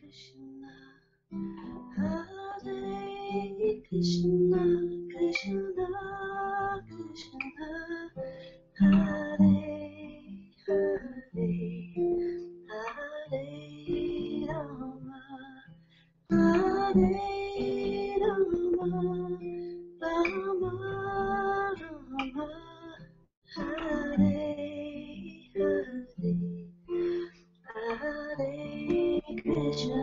Krishna, Hare Krishna, Krishna Krishna, Hare Hare, Hare Rama, Hare Rama, Rama Rama, Hare Hare, Hare Krishna,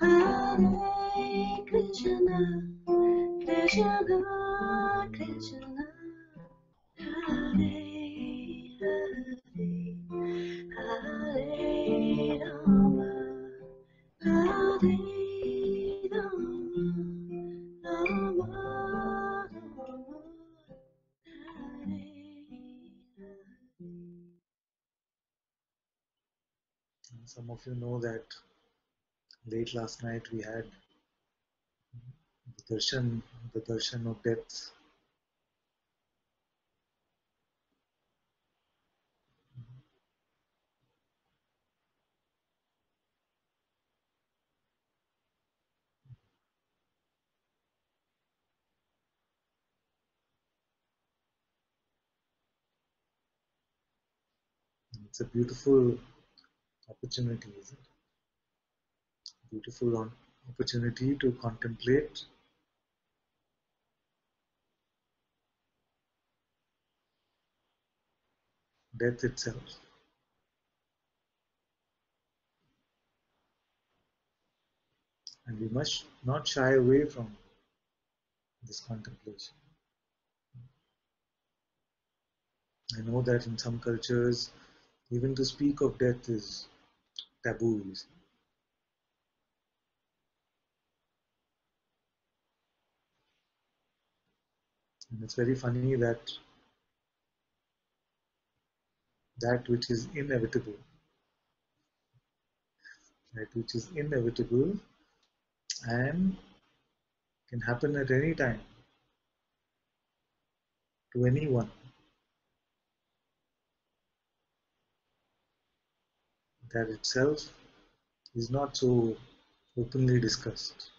Hare Krishna, Krishna Krishna, Hare Hare, Hare Rama, Hare Rama, Rama Rama, Hare Hare. Some of you know that late last night we had the darshan of death. It's a beautiful opportunity, isn't it? Beautiful opportunity to contemplate death itself. And we must not shy away from this contemplation. I know that in some cultures, even to speak of death is taboo. And it's very funny that that which is inevitable, that which is inevitable and can happen at any time to anyone, that itself is not so openly discussed.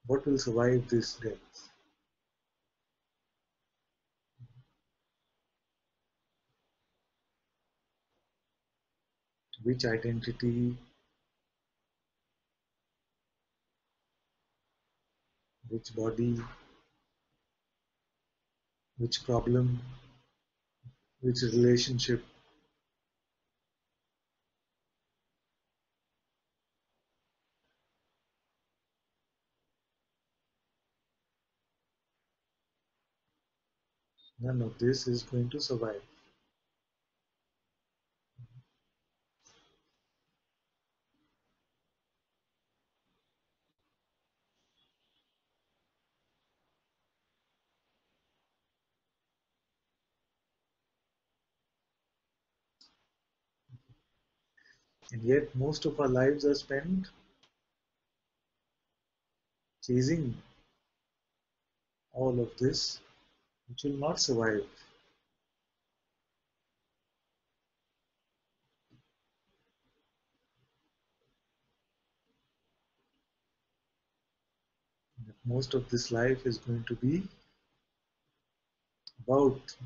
What will survive this death? Which identity, which body, which problem, which relationship? None of this is going to survive. And yet most of our lives are spent chasing all of this, which will not survive. That most of this life is going to be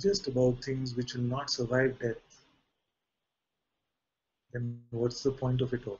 just about things which will not survive death. Then what's the point of it all?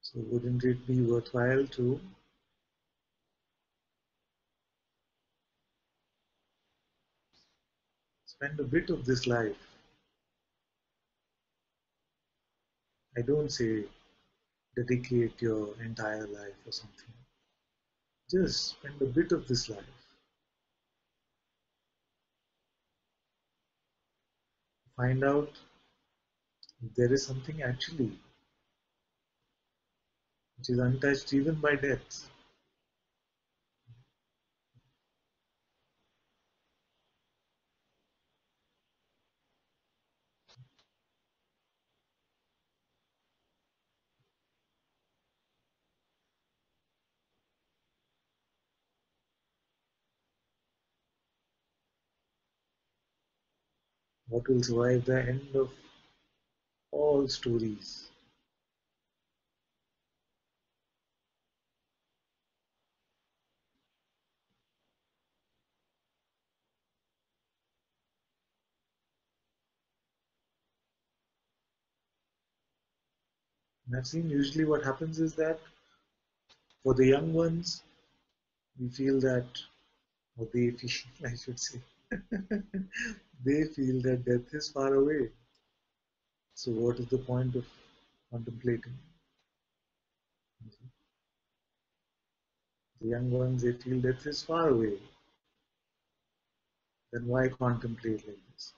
So wouldn't it be worthwhile to Spend a bit of this life. I don't say dedicate your entire life or something. Just spend a bit of this life. Find out if there is something actually which is untouched even by death. What will survive the end of all stories? And I've seen usually what happens is that for the young ones, we feel that, or they feel, I should say, they feel that death is far away. So, what is the point of contemplating? The young ones, they feel death is far away. Then why contemplate like this?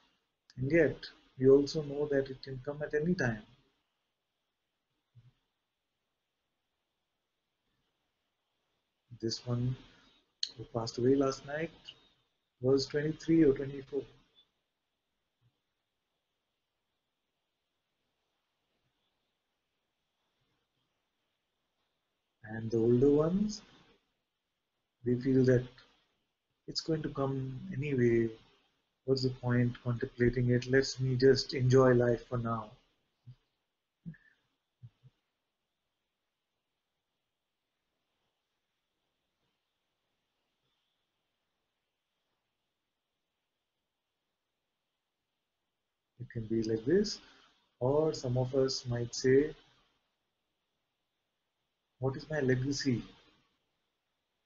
And yet, we also know that it can come at any time. This one who passed away last night was 23 or 24. And the older ones, they feel that it's going to come anyway. What's the point contemplating it? Let me just enjoy life for now. It can be like this. Or some of us might say, what is my legacy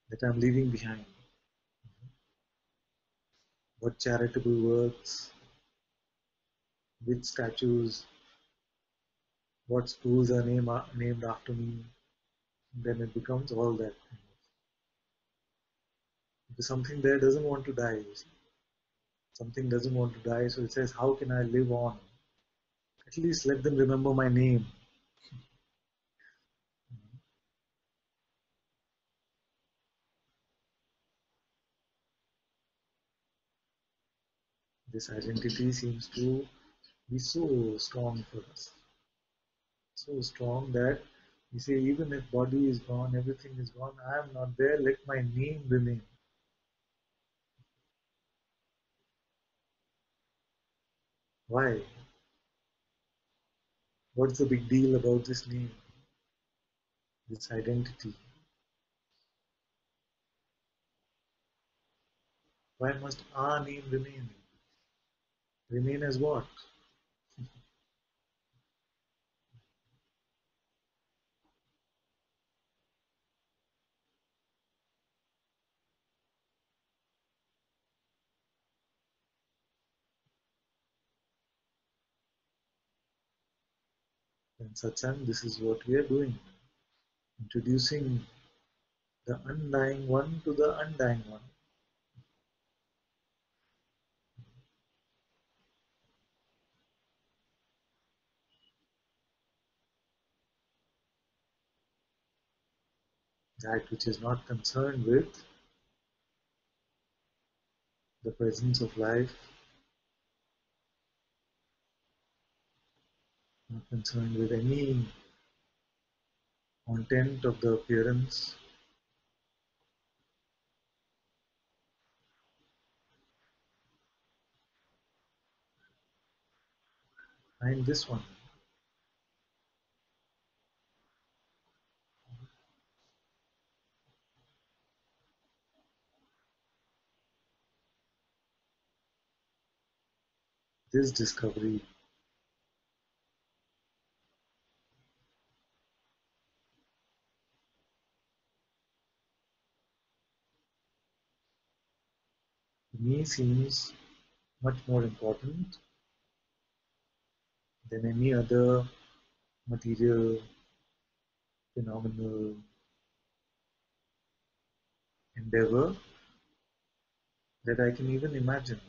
that I'm leaving behind? What charitable works, which statues, what schools are named after me? Then it becomes all that. Because something there doesn't want to die. You see. Something doesn't want to die, so it says, how can I live on? At least let them remember my name. This identity seems to be so strong for us. So strong that we say, even if body is gone, everything is gone, I am not there, let my name remain. Why? What's the big deal about this name, this identity? Why must our name remain? Remain as what? In Satsang, this is what we are doing. Introducing the undying one to the undying one. That which is not concerned with the presence of life, not concerned with any content of the appearance. Find this one. This discovery, to me, seems much more important than any other material, phenomenal endeavor that I can even imagine.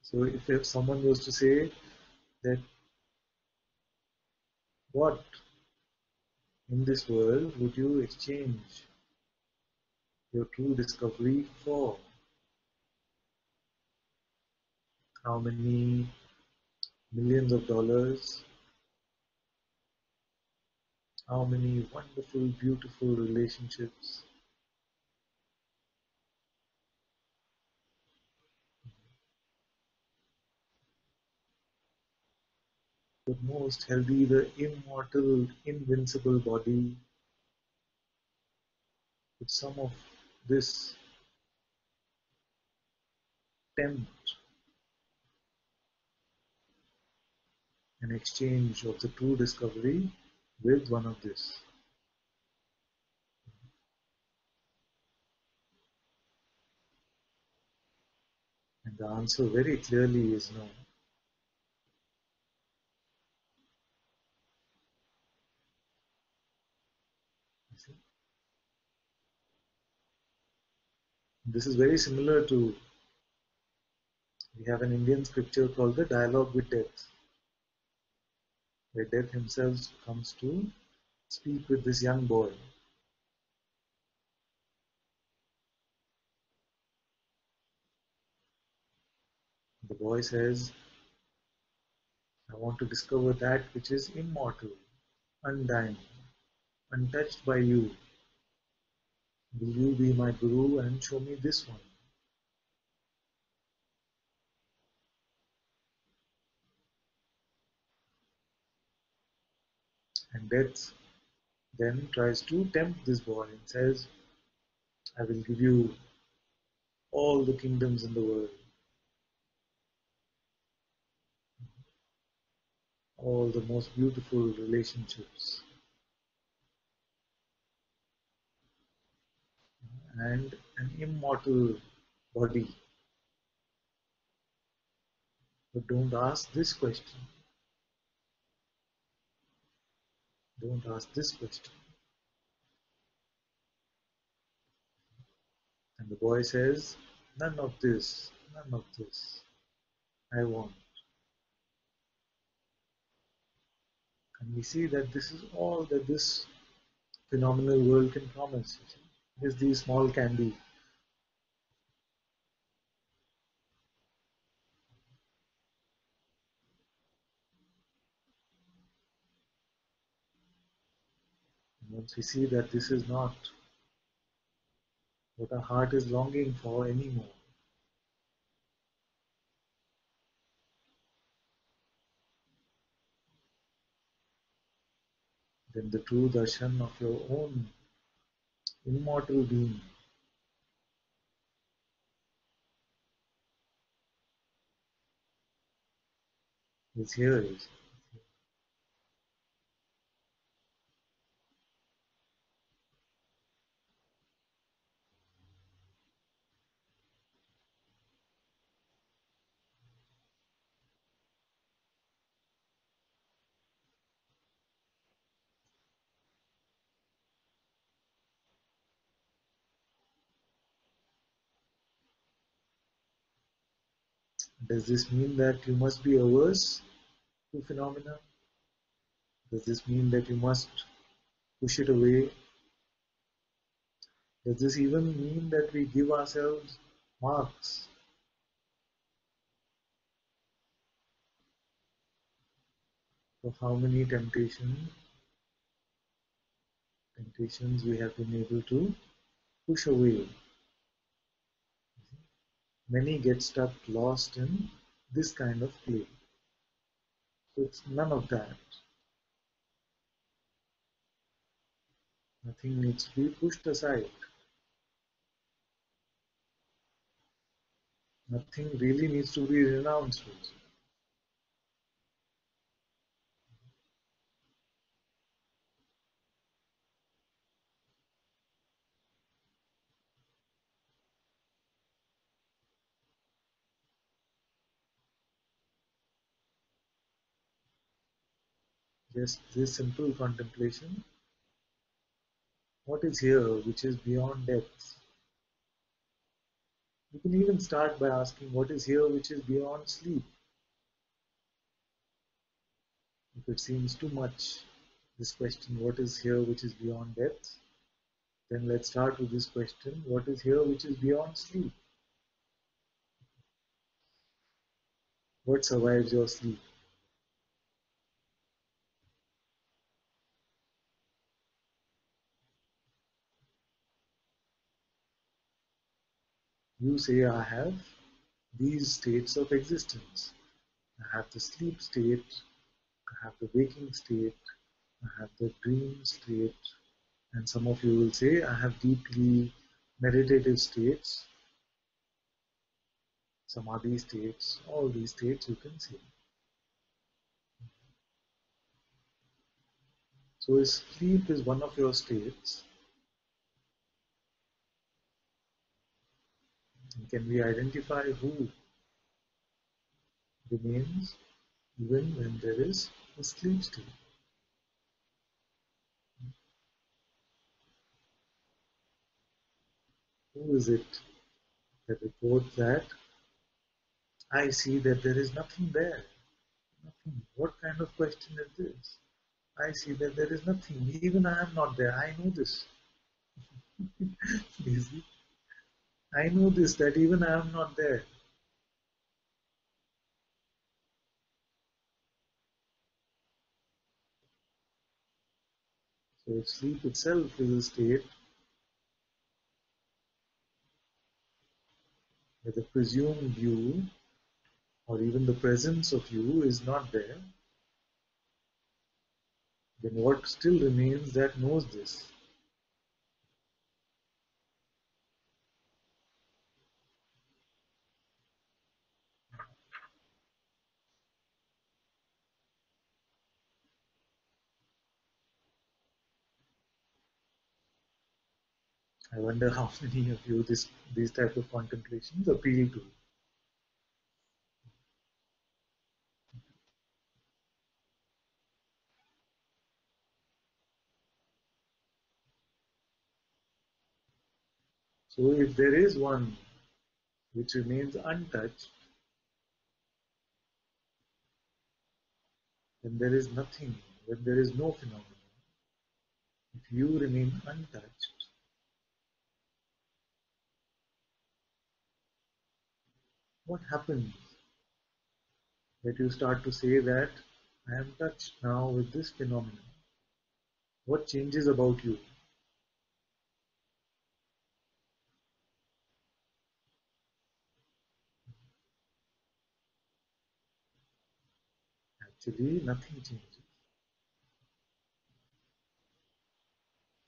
So if someone was to say that what in this world would you exchange your true discovery for? How many millions of dollars? How many wonderful, beautiful relationships? But most healthy, the immortal, invincible body. With some of this tempt an exchange of the true discovery with one of this? And the answer very clearly is no. This is very similar to, we have an Indian scripture called the Dialogue with Death, where Death himself comes to speak with this young boy. The boy says, I want to discover that which is immortal, undying, untouched by you. Will you be my guru and show me this one? And Death then tries to tempt this boy and says, I will give you all the kingdoms in the world, all the most beautiful relationships, and an immortal body. But don't ask this question. Don't ask this question. And the boy says, none of this, none of this. I want. And we see that this is all that this phenomenal world can promise. Is the small candy. And once we see that this is not what our heart is longing for anymore, then the true darshan of your own immortal being is here. Does this mean that you must be averse to phenomena? Does this mean that you must push it away? Does this even mean that we give ourselves marks for how many temptations we have been able to push away? Many get stuck lost in this kind of play. So it's none of that. Nothing needs to be pushed aside. Nothing really needs to be renounced. Just this simple contemplation. What is here which is beyond depth? You can even start by asking what is here which is beyond sleep. If it seems too much, this question, what is here which is beyond depth? Then let's start with this question, what is here which is beyond sleep? What survives your sleep? You say, I have these states of existence. I have the sleep state, I have the waking state, I have the dream state, and some of you will say, I have deeply meditative states, samadhi states, all these states you can see. So if sleep is one of your states, can we identify who remains even when there is a sleep state? Who is it that reports that I see that there is nothing there? Nothing. What kind of question is this? I see that there is nothing. Even I am not there. I know this. Easy. I know this that even I am not there. So if sleep itself is a state where the presumed you or even the presence of you is not there, then what still remains that knows this? I wonder how many of you these type of contemplations appeal to. So if there is one which remains untouched, then there is nothing, when there is no phenomenon. If you remain untouched, what happens that you start to say that I am touched now with this phenomenon? What changes about you? Actually, nothing changes.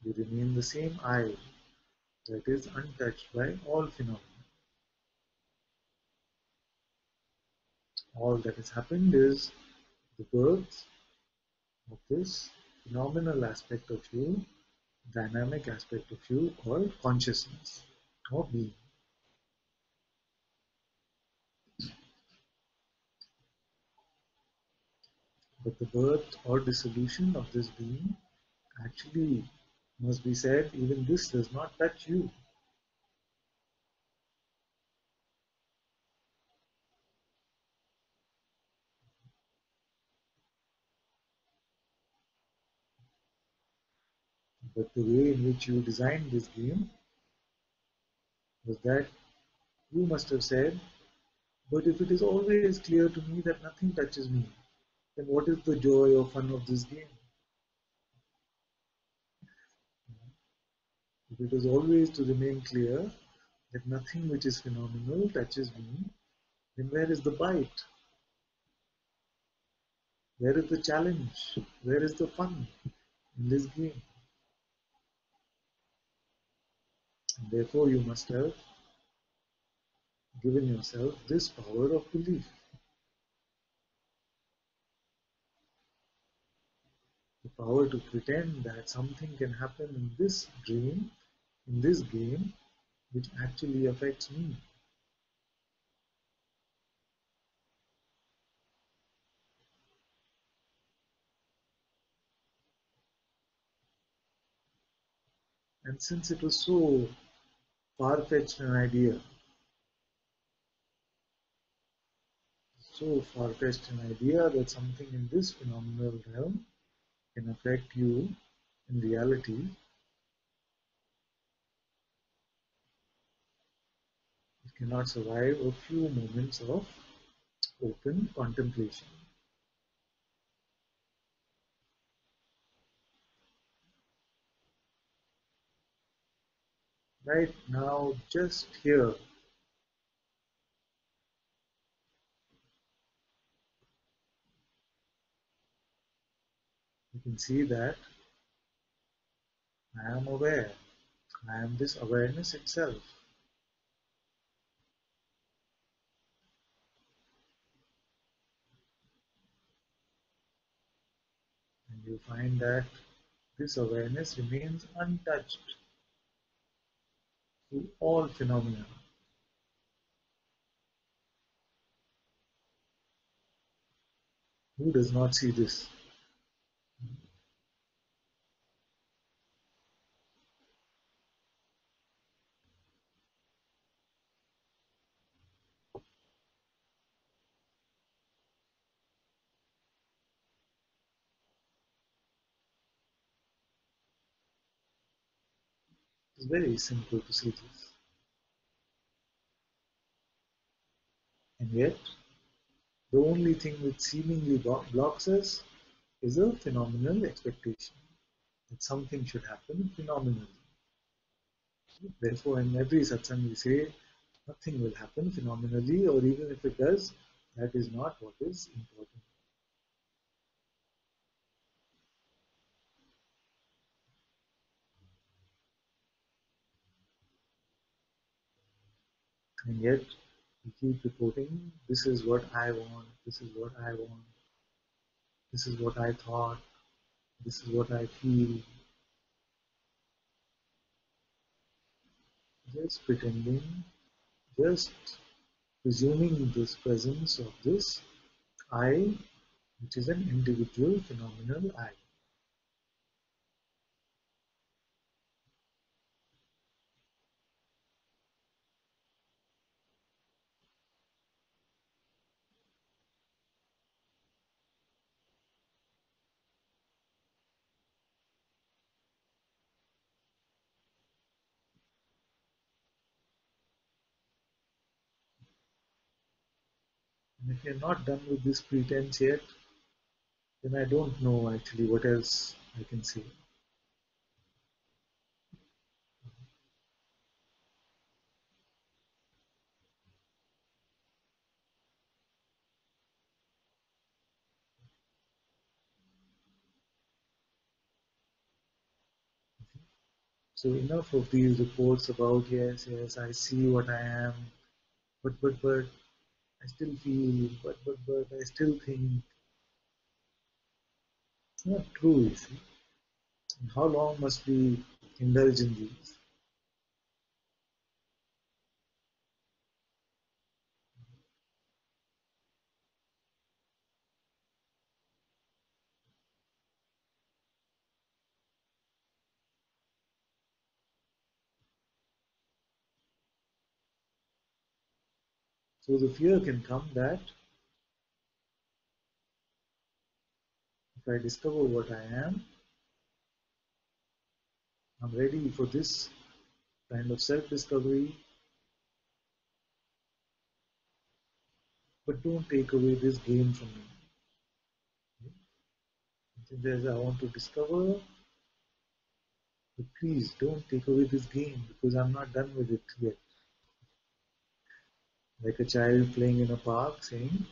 You remain the same I that is untouched by all phenomena. All that has happened is the birth of this phenomenal aspect of you, dynamic aspect of you called consciousness or being. But the birth or dissolution of this being actually must be said, even this does not touch you. But the way in which you designed this game was that you must have said, but if it is always clear to me that nothing touches me, then what is the joy or fun of this game? If it is always to remain clear that nothing which is phenomenal touches me, then where is the bite? Where is the challenge? Where is the fun in this game? And therefore, you must have given yourself this power of belief, the power to pretend that something can happen in this dream, in this game, which actually affects me. And since it was so far-fetched an idea, that something in this phenomenal realm can affect you in reality, it cannot survive a few moments of open contemplation. Right now, just here, you can see that I am aware. I am this awareness itself. And you find that this awareness remains untouched through all phenomena. Who does not see this? It's very simple to see this. And yet, the only thing which seemingly blocks us is a phenomenal expectation that something should happen phenomenally. Therefore, in every satsang we say nothing will happen phenomenally, or even if it does, that is not what is important. And yet, we keep reporting, this is what I want, this is what I want, this is what I thought, this is what I feel, just pretending, just presuming this presence of this I, which is an individual phenomenal I. And if you're not done with this pretense yet, then I don't know actually what else I can say. So enough of these reports about yes, yes, I see what I am, but, I still feel, but, I still think. It's not true, you see. And how long must we indulge in these? So the fear can come that if I discover what I am, I'm ready for this kind of self-discovery, but don't take away this game from me. Since I want to discover, but please don't take away this game because I'm not done with it yet. Like a child playing in a park saying,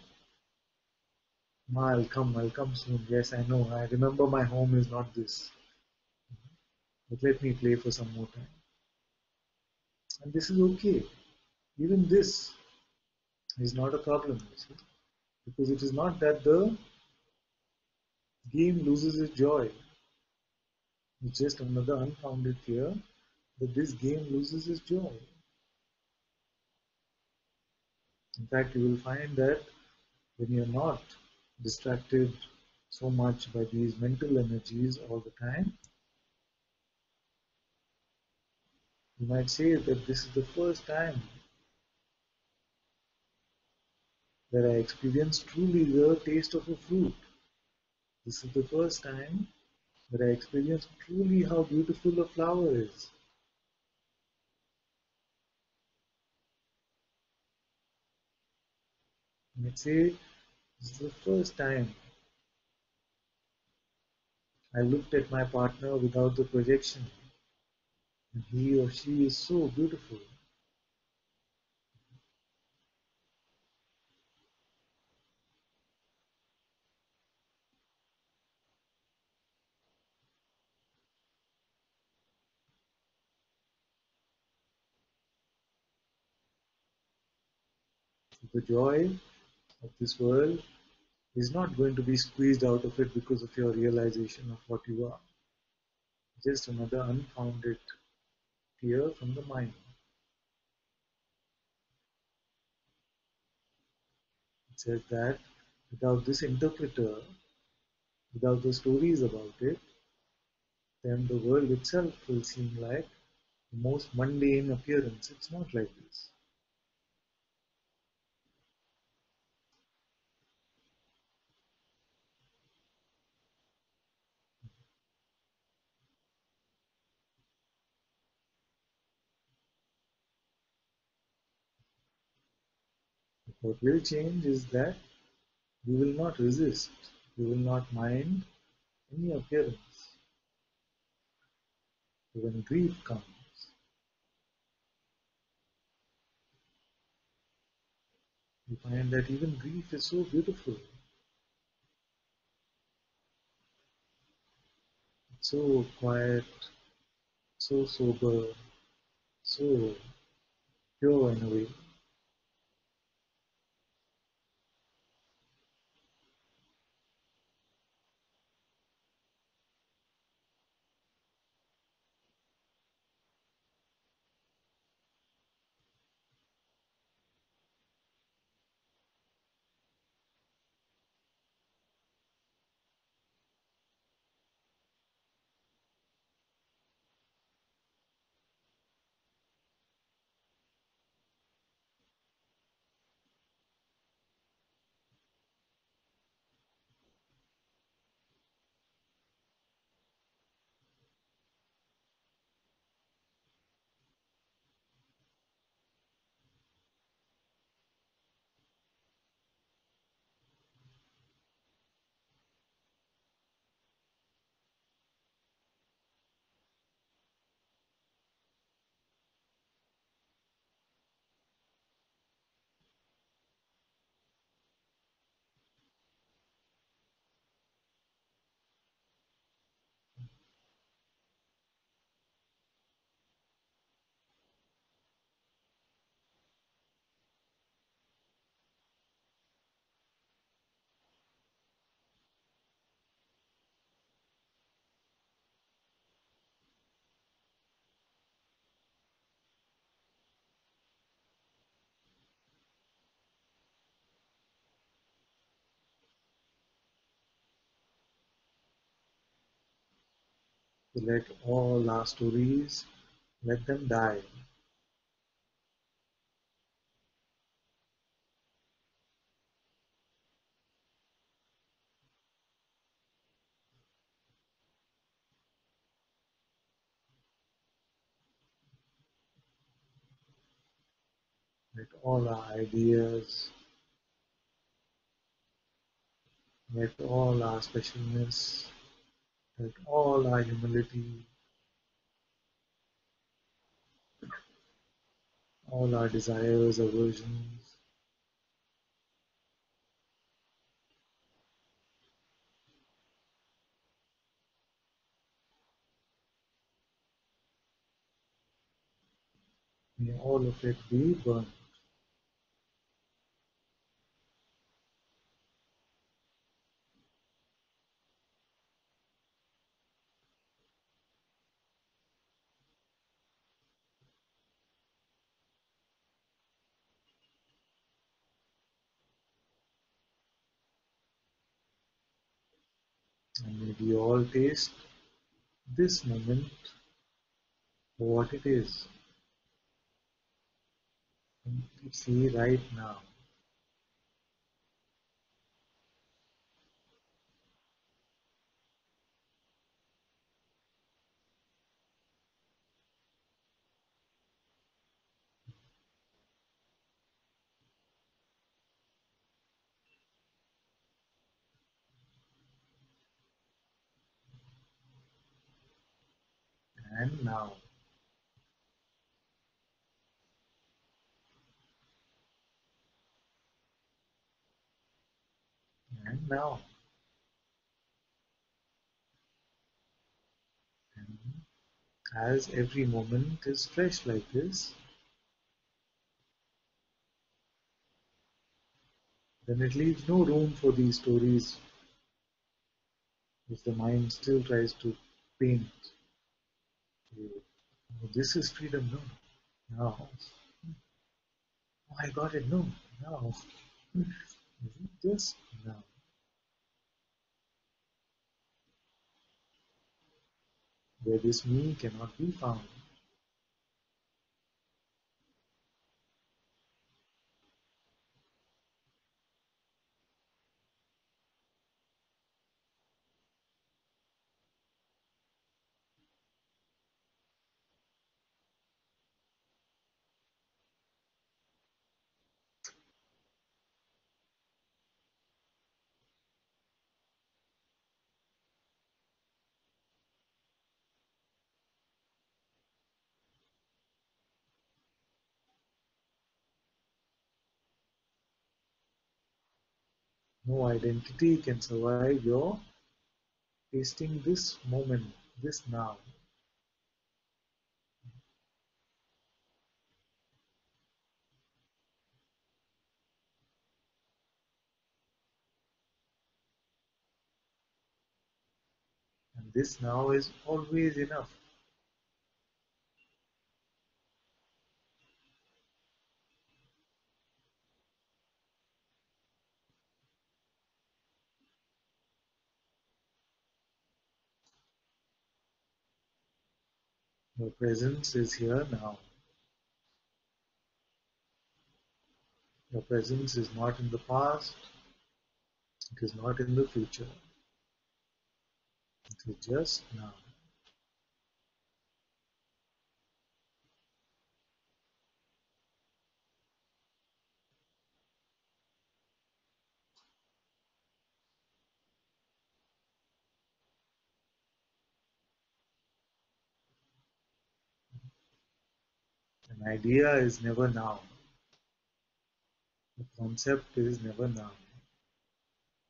Ma, I'll come soon. Yes, I know. I remember my home is not this. But let me play for some more time. And this is okay. Even this is not a problem, you see. Because it is not that the game loses its joy. It's just another unfounded fear that this game loses its joy. In fact, you will find that when you're not distracted so much by these mental energies all the time, You might say that this is the first time that I experienced truly the taste of a fruit. This is the first time that I experienced truly how beautiful a flower is. You might say this is the first time I looked at my partner without the projection, and he or she is so beautiful. The joy of this world is not going to be squeezed out of it because of your realization of what you are. Just another unfounded fear from the mind. It says that without this interpreter, without the stories about it, then the world itself will seem like the most mundane appearance. It's not like this. What will change is that you will not resist, you will not mind any appearance. So when grief comes, you find that even grief is so beautiful, it's so quiet, so sober, so pure in a way. So let all our stories, let them die. Let all our ideas, let all our specialness, let all our humility, all our desires, aversions, may all of it be burnt. And may we all taste this moment for what it is. See right now. And now. And now. And as every moment is fresh like this, then it leaves no room for these stories which the mind still tries to paint. Oh, this is freedom, no. Now. Oh, I got it, no. Now. Just now. Where this me cannot be found. No identity can survive your tasting this moment, this now. And this now is always enough. Your presence is here now. Your presence is not in the past, it is not in the future. It is just now. An idea is never now. The concept is never now.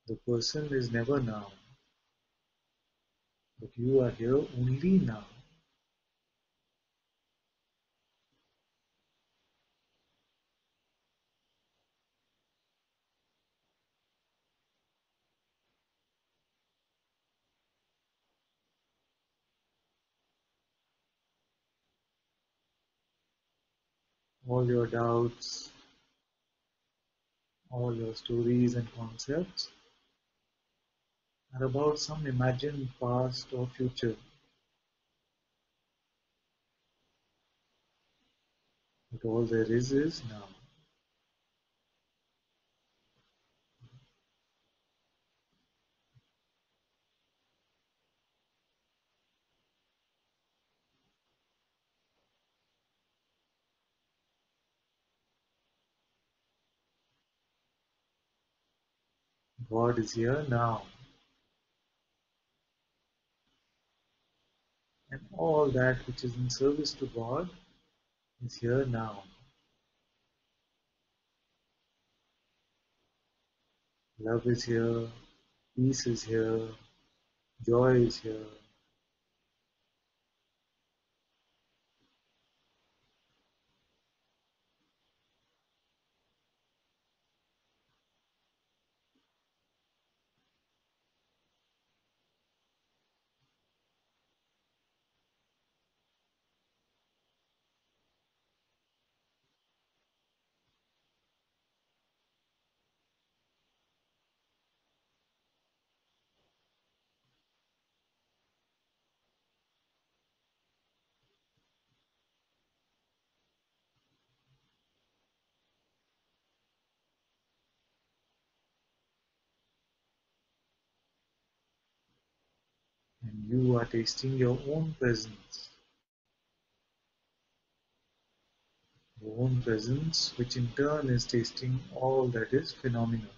The person is never now. But you are here only now. All your doubts, all your stories and concepts are about some imagined past or future. But all there is now. God is here now. And all that which is in service to God is here now. Love is here, peace is here, joy is here. and you are tasting your own presence. Your own presence, which in turn is tasting all that is phenomenal.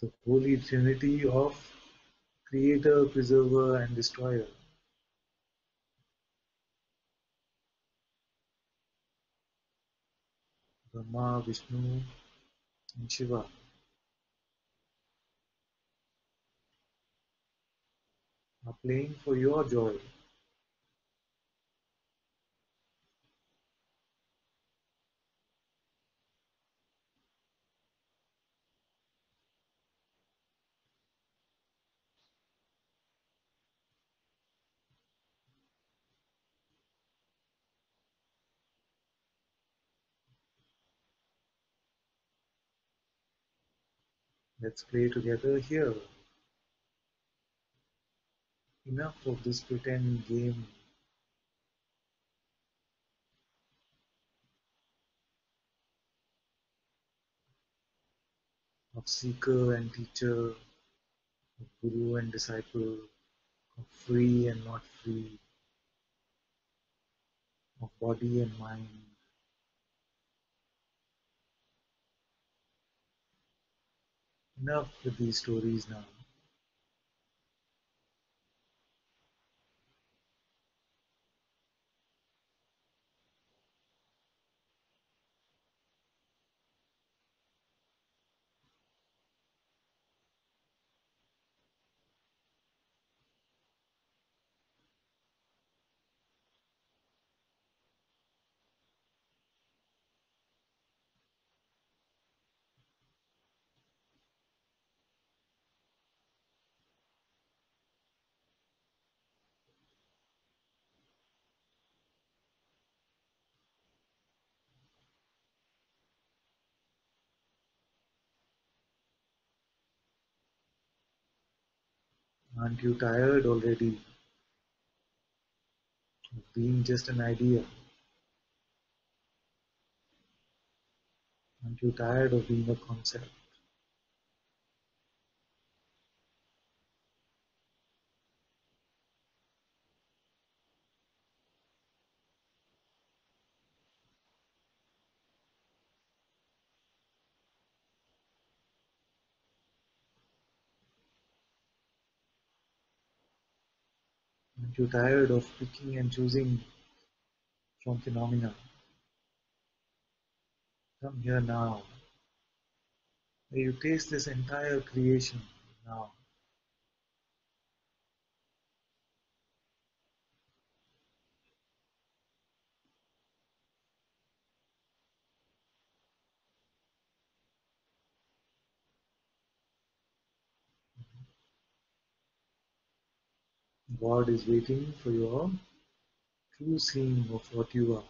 The holy trinity of creator, preserver, and destroyer. Brahma, Vishnu, and Shiva are playing for your joy. Let's play together here. Enough of this pretend game of seeker and teacher, of guru and disciple, of free and not free, of body and mind. Enough with these stories now. Aren't you tired already of being just an idea? Aren't you tired of being a concept? Aren't you tired of picking and choosing from phenomena? Come here now, where you taste this entire creation now. God is waiting for your true seeing of what you are.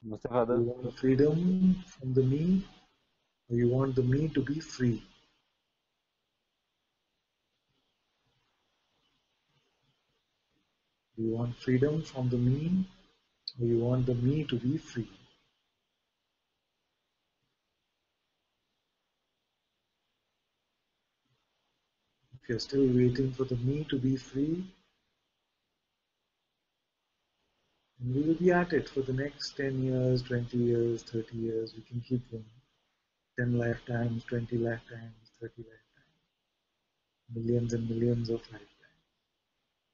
Namaste, Do Father. you want the freedom from the me, or you want the me to be free? Do you want freedom from the me, or you want the me to be free? If you're still waiting for the me to be free, then we will be at it for the next 10 years, 20 years, 30 years. We can keep going. 10 lifetimes, 20 lifetimes, 30 lifetimes, millions and millions of lifetimes.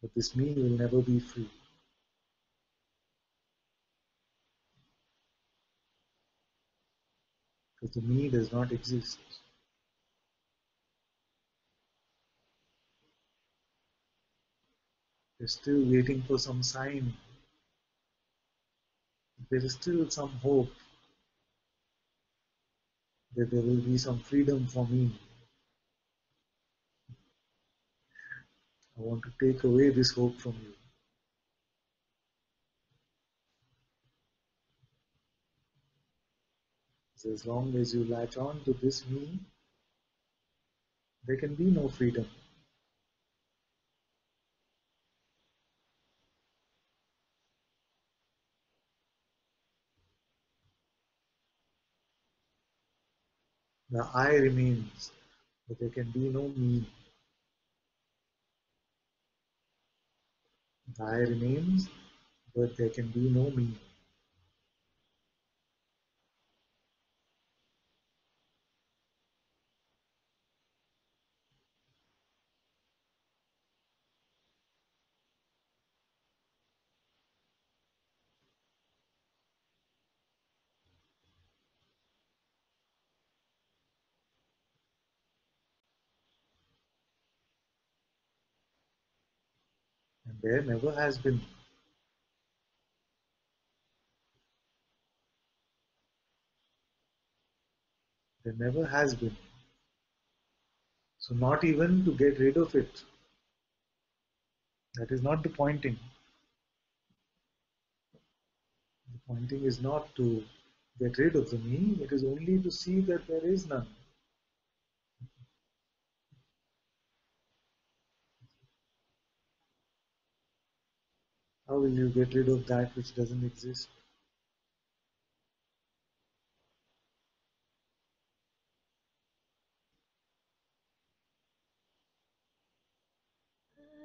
But this me will never be free because the me does not exist. We're still waiting for some sign. There is still some hope that there will be some freedom for me. I want to take away this hope from you. So as long as you latch on to this me, there can be no freedom. The I remains, but there can be no me. The I remains, but there can be no me. And there never has been. There never has been. So not even to get rid of it. That is not the pointing. The pointing is not to get rid of the me, it is only to see that there is none. How will you get rid of that which doesn't exist?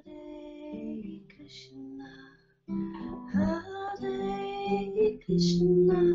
Hare Krishna, Hare Krishna,